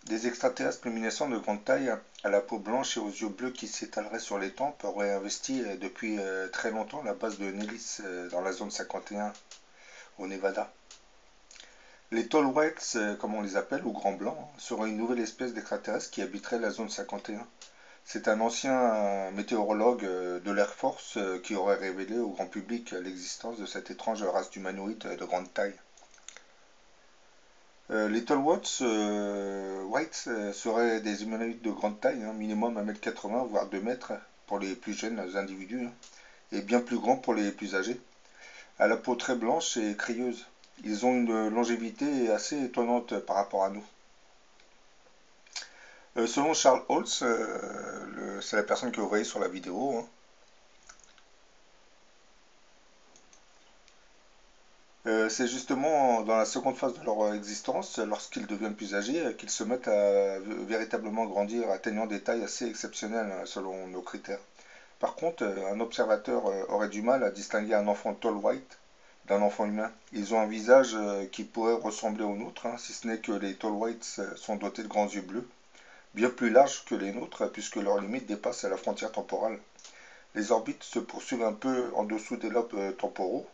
Des extraterrestres luminescents de grande taille, à la peau blanche et aux yeux bleus qui s'étaleraient sur les tempes, auraient investi depuis très longtemps la base de Nellis dans la zone 51 au Nevada. Les Tall Whites, comme on les appelle, ou Grands Blancs, seraient une nouvelle espèce d'extraterrestre qui habiterait la zone 51. C'est un ancien météorologue de l'Air Force qui aurait révélé au grand public l'existence de cette étrange race d'humanoïdes de grande taille. Les Whites seraient des humanoïdes de grande taille, hein, minimum 1,80 m voire 2 mètres pour les plus jeunes individus, hein, et bien plus grands pour les plus âgés, à la peau très blanche et crayeuse. Ils ont une longévité assez étonnante par rapport à nous. Selon Charles Holtz, c'est la personne que vous voyez sur la vidéo, hein, c'est justement dans la seconde phase de leur existence, lorsqu'ils deviennent plus âgés, qu'ils se mettent à véritablement grandir, atteignant des tailles assez exceptionnelles selon nos critères. Par contre, un observateur aurait du mal à distinguer un enfant tall white d'un enfant humain. Ils ont un visage qui pourrait ressembler au nôtre, hein, si ce n'est que les tall whites sont dotés de grands yeux bleus, bien plus larges que les nôtres, puisque leur limite dépasse la frontière temporale. Les orbites se poursuivent un peu en dessous des lobes temporaux.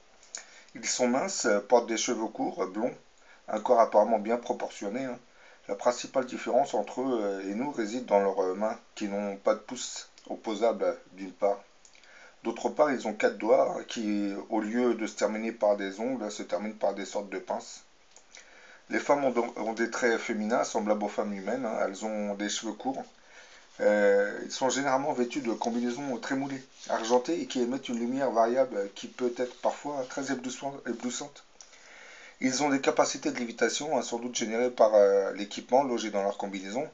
Ils sont minces, portent des cheveux courts, blonds, un corps apparemment bien proportionné, hein. La principale différence entre eux et nous réside dans leurs mains, qui n'ont pas de pouces opposables d'une part. D'autre part, ils ont quatre doigts qui, au lieu de se terminer par des ongles, se terminent par des sortes de pinces. Les femmes ont des traits féminins semblables aux femmes humaines, hein. Elles ont des cheveux courts. Ils sont généralement vêtus de combinaisons très moulées, argentées et qui émettent une lumière variable qui peut être parfois très éblouissante. Ils ont des capacités de lévitation, hein, sans doute générées par l'équipement logé dans leur combinaison,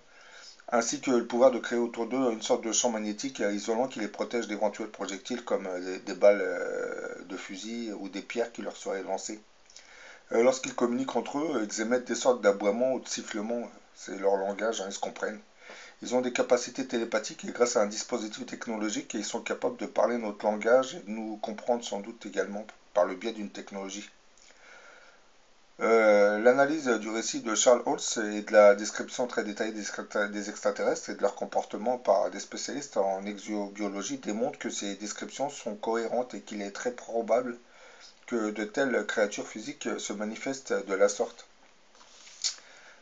ainsi que le pouvoir de créer autour d'eux une sorte de champ magnétique isolant qui les protège d'éventuels projectiles comme des balles de fusil ou des pierres qui leur seraient lancées. Lorsqu'ils communiquent entre eux, ils émettent des sortes d'aboiements ou de sifflements, c'est leur langage, hein, ils se comprennent. Ils ont des capacités télépathiques et grâce à un dispositif technologique, ils sont capables de parler notre langage et de nous comprendre sans doute également par le biais d'une technologie. L'analyse du récit de Charles Holtz et de la description très détaillée des extraterrestres et de leur comportement par des spécialistes en exobiologie démontre que ces descriptions sont cohérentes et qu'il est très probable que de telles créatures physiques se manifestent de la sorte.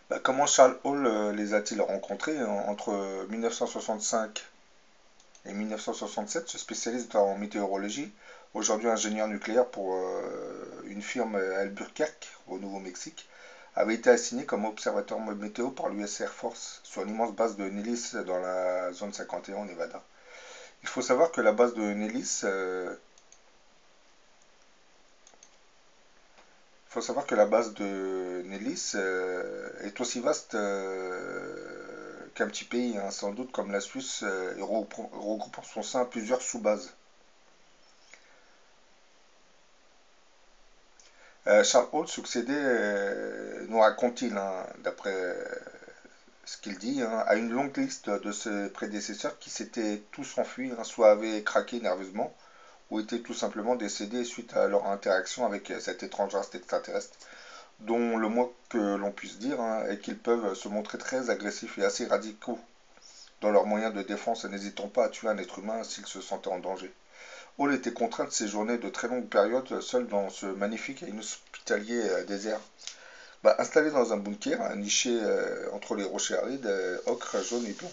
Bah, comment Charles Hall les a-t-il rencontrés entre 1965 et 1967? Ce spécialiste en météorologie, aujourd'hui ingénieur nucléaire pour une firme à Albuquerque, au Nouveau-Mexique, avait été assigné comme observateur météo par l'US Air Force sur l'immense base de Nellis dans la zone 51 au Nevada. Il faut savoir que la base de Nellis, est aussi vaste qu'un petit pays, hein, sans doute comme la Suisse, et regroupe en son sein plusieurs sous-bases. Charles Hall succédait, nous raconte-t-il, hein, d'après ce qu'il dit, hein, à une longue liste de ses prédécesseurs qui s'étaient tous enfuis, hein, soit avaient craqué nerveusement, ou étaient tout simplement décédés suite à leur interaction avec cet étrange race extraterrestre, dont le moins que l'on puisse dire, hein, est qu'ils peuvent se montrer très agressifs et assez radicaux dans leurs moyens de défense, n'hésitant pas à tuer un être humain s'ils se sentaient en danger. Hall était contraint de séjourner de très longues périodes seul dans ce magnifique et inhospitalier désert. Bah, installé dans un bunker, niché entre les rochers arides, ocre, jaune et blanc.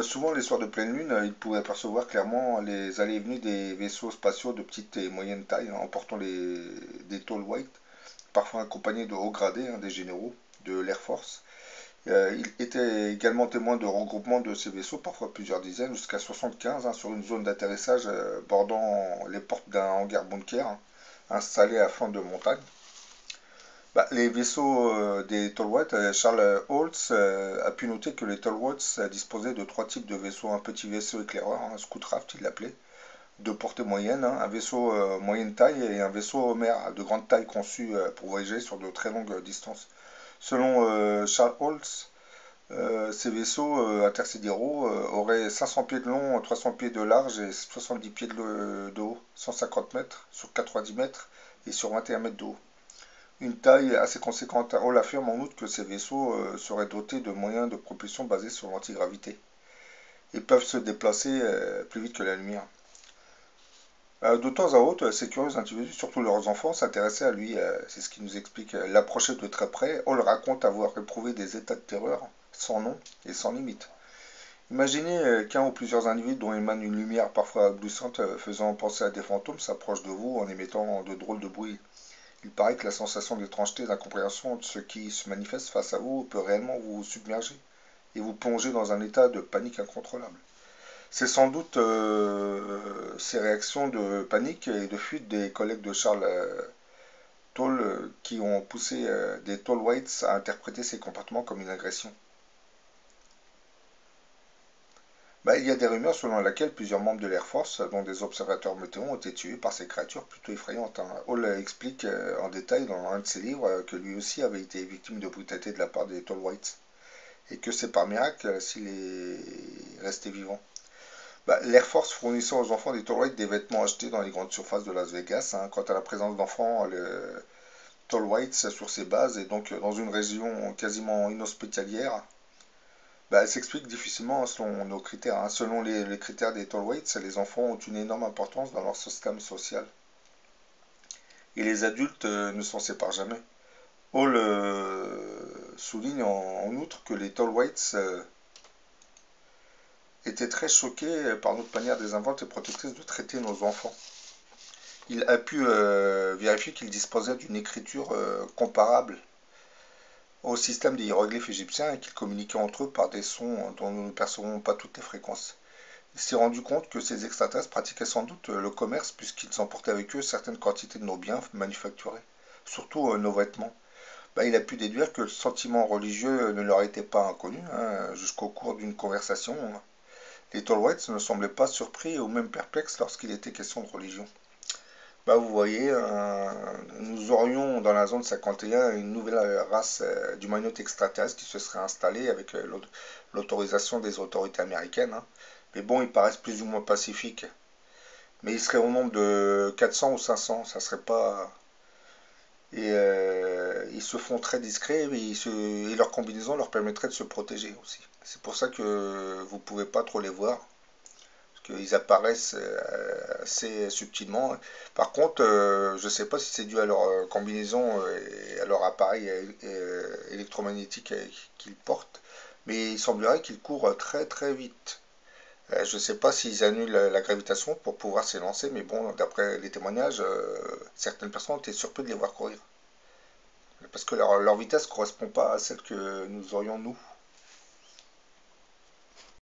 Souvent, les soirs de pleine lune, il pouvait apercevoir clairement les allées et venues des vaisseaux spatiaux de petite et moyenne taille, hein, emportant des tall white, parfois accompagnés de hauts gradés, hein, des généraux de l'Air Force. Il était également témoin de regroupements de ces vaisseaux, parfois plusieurs dizaines, jusqu'à 75, hein, sur une zone d'atterrissage bordant les portes d'un hangar bunker, hein, installé à flanc de montagne. Bah, les vaisseaux des Tallwatts, Charles Holtz a pu noter que les Tallwatts disposaient de trois types de vaisseaux. Un petit vaisseau éclaireur, un Scoutcraft il l'appelait, de portée moyenne, hein, un vaisseau moyenne taille et un vaisseau mer de grande taille conçu pour voyager sur de très longues distances. Selon Charles Holtz, ces vaisseaux intersidéraux auraient 500 pieds de long, 300 pieds de large et 70 pieds de haut, 150 mètres sur 90 mètres et sur 21 mètres de haut. une taille assez conséquente. Hall affirme en outre que ces vaisseaux seraient dotés de moyens de propulsion basés sur l'antigravité et peuvent se déplacer plus vite que la lumière. De temps à autre, ces curieux individus, surtout leurs enfants, s'intéressaient à lui. C'est ce qui nous explique. L'approcher de très près, Hall raconte avoir éprouvé des états de terreur sans nom et sans limite. Imaginez qu'un ou plusieurs individus dont émane une lumière parfois éblouissante faisant penser à des fantômes s'approchent de vous en émettant de drôles de bruits. Il paraît que la sensation d'étrangeté et d'incompréhension de ce qui se manifeste face à vous peut réellement vous submerger et vous plonger dans un état de panique incontrôlable. C'est sans doute ces réactions de panique et de fuite des collègues de Charles Toll qui ont poussé des Tallwaits à interpréter ces comportements comme une agression. Il y a des rumeurs selon lesquelles plusieurs membres de l'Air Force, dont des observateurs météo, ont été tués par ces créatures plutôt effrayantes. Hall explique en détail dans un de ses livres que lui aussi avait été victime de brutalité de la part des Tallwaits et que c'est par miracle s'il est resté vivant. L'Air Force fournissait aux enfants des Tallwaits des vêtements achetés dans les grandes surfaces de Las Vegas. Quant à la présence d'enfants, le Tallwaits sur ses bases et donc dans une région quasiment inhospitalière, elle s'explique difficilement selon nos critères. Selon les critères des Tallwaits, les enfants ont une énorme importance dans leur système social. Et les adultes ne s'en séparent jamais. Hall souligne en outre que les Tallwaits étaient très choqués par notre manière désinvolte et protectrice de traiter nos enfants. Il a pu vérifier qu'ils disposaient d'une écriture comparable au système des hiéroglyphes égyptiens et qu'ils communiquaient entre eux par des sons dont nous ne percevons pas toutes les fréquences. Il s'est rendu compte que ces extraterrestres pratiquaient sans doute le commerce puisqu'ils emportaient avec eux certaines quantités de nos biens manufacturés, surtout nos vêtements. Il a pu déduire que le sentiment religieux ne leur était pas inconnu. Jusqu'au cours d'une conversation, les Tallwaits ne semblaient pas surpris ou même perplexes lorsqu'il était question de religion. Vous voyez, nous aurions dans la zone 51 une nouvelle race d'humanoïdes extraterrestres qui se serait installée avec l'autorisation des autorités américaines. Mais bon, ils paraissent plus ou moins pacifiques. Mais ils seraient au nombre de 400 ou 500, ça serait pas. Et ils se font très discrets et leur combinaison leur permettrait de se protéger aussi. C'est pour ça que vous pouvez pas trop les voir qu'ils apparaissent assez subtilement. Par contre, je ne sais pas si c'est dû à leur combinaison et à leur appareil électromagnétique qu'ils portent, mais il semblerait qu'ils courent très très vite. Je ne sais pas s'ils annulent la gravitation pour pouvoir s'élancer, mais bon, d'après les témoignages, certaines personnes ont été surprises de les voir courir. Parce que leur vitesse ne correspond pas à celle que nous aurions nous.